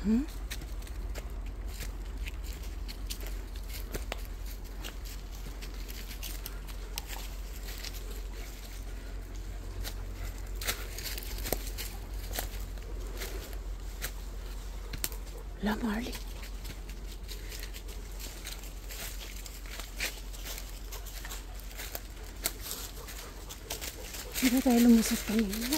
Hmm? La Marley. Hindi tayo lumusot kanina.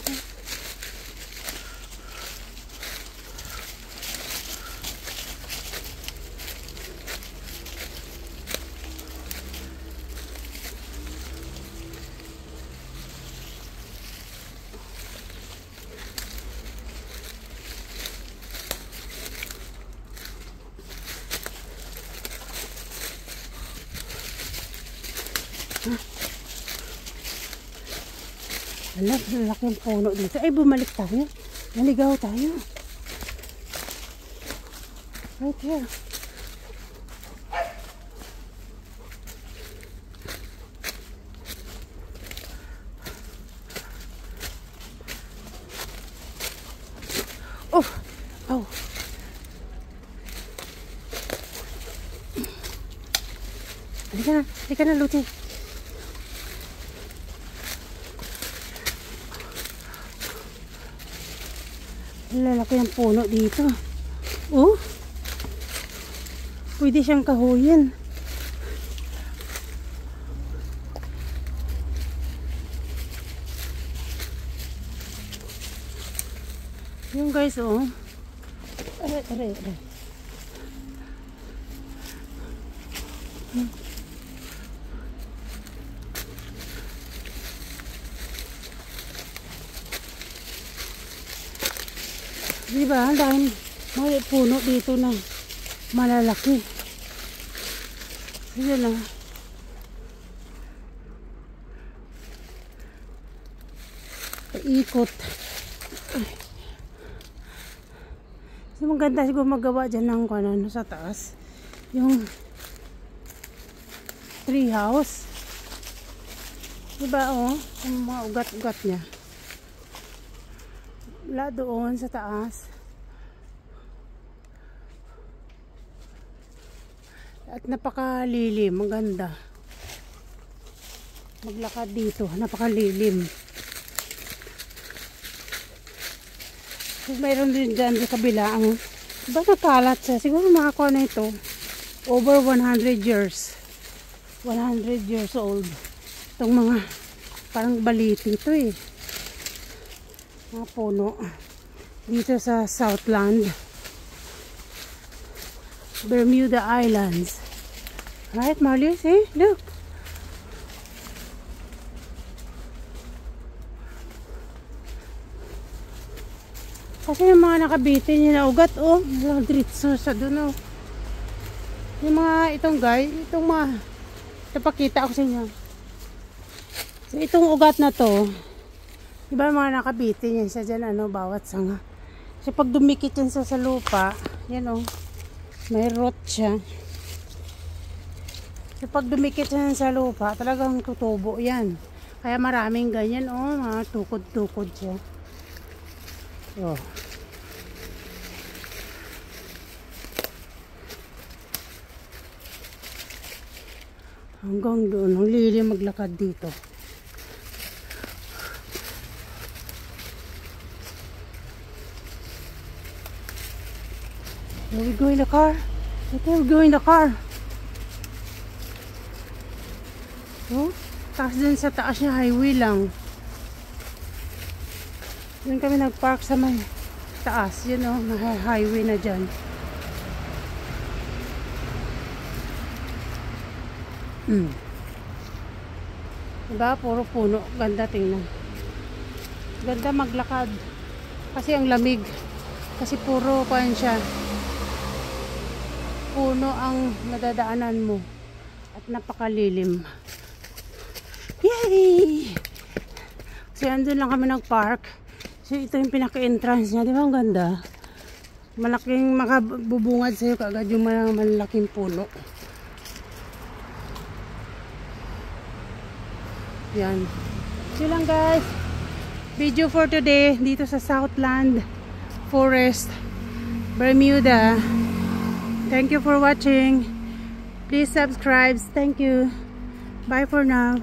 Alam, lalaki yung puno dito. Ay, bumalik tayo. Naligaw tayo. Right here. Oh! Oh! Halika na, Luti. Lalaki ang puno dito. Oh! Pwede siyang kahuyin. Yung guys, oh. Aray. Diba? Dahil may puno dito na malalaki. Sige lang. Ikot. So, maganda siguro magawa dyan ng ano, sa taas. Yung tree house. Diba, oh? Yung mga ugat-ugat niya. Wala doon sa taas. At napakalilim, maganda. Maglakad dito, napakalilim. So, mayroon din dyan sa kabila ang diba nakalat siya? Siguro makakuha na ito. Over 100 years. 100 years old. Itong mga parang baliti ito eh. Mga puno dito sa Southland, Bermuda Islands. Right, Marley? See? Look. Kasi yung mga nakabitin yung naugat, oh. Diretso sa doon, oh. Yung mga itong guys, itong mga napakita ko sa inyo. So, itong ugat na to, diba mga nakabitin yan siya dyan, ano, bawat sanga. So, pag dumikit yan sa lupa, yan o, may root siya. So, pag dumikit yan sa lupa, talagang tutubo yan. Kaya maraming ganyan, o, mga tukod-tukod siya. So, hanggang doon, ang lilim maglakad dito. Here we go in the car. Here we go in the car. Oh, taas din sa taas niya, highway lang. Doon kami nagpark sa may taas. Yun oh, highway na dyan. Diba? Puro puno. Ganda tingnan. Ganda maglakad. Kasi ang lamig. Kasi puro kuan siya. Puno ang nadadaanan mo at napakalilim. Yay! So andun lang kami nag-park. So ito yung pinaka-entrance niya, di ba ang ganda? Malaking makabubungad sa'yo kagad yung malaking puno. Yan. So lang guys, video for today dito sa Southland Forest, Bermuda. Thank you for watching. Please subscribe. Thank you. Bye for now.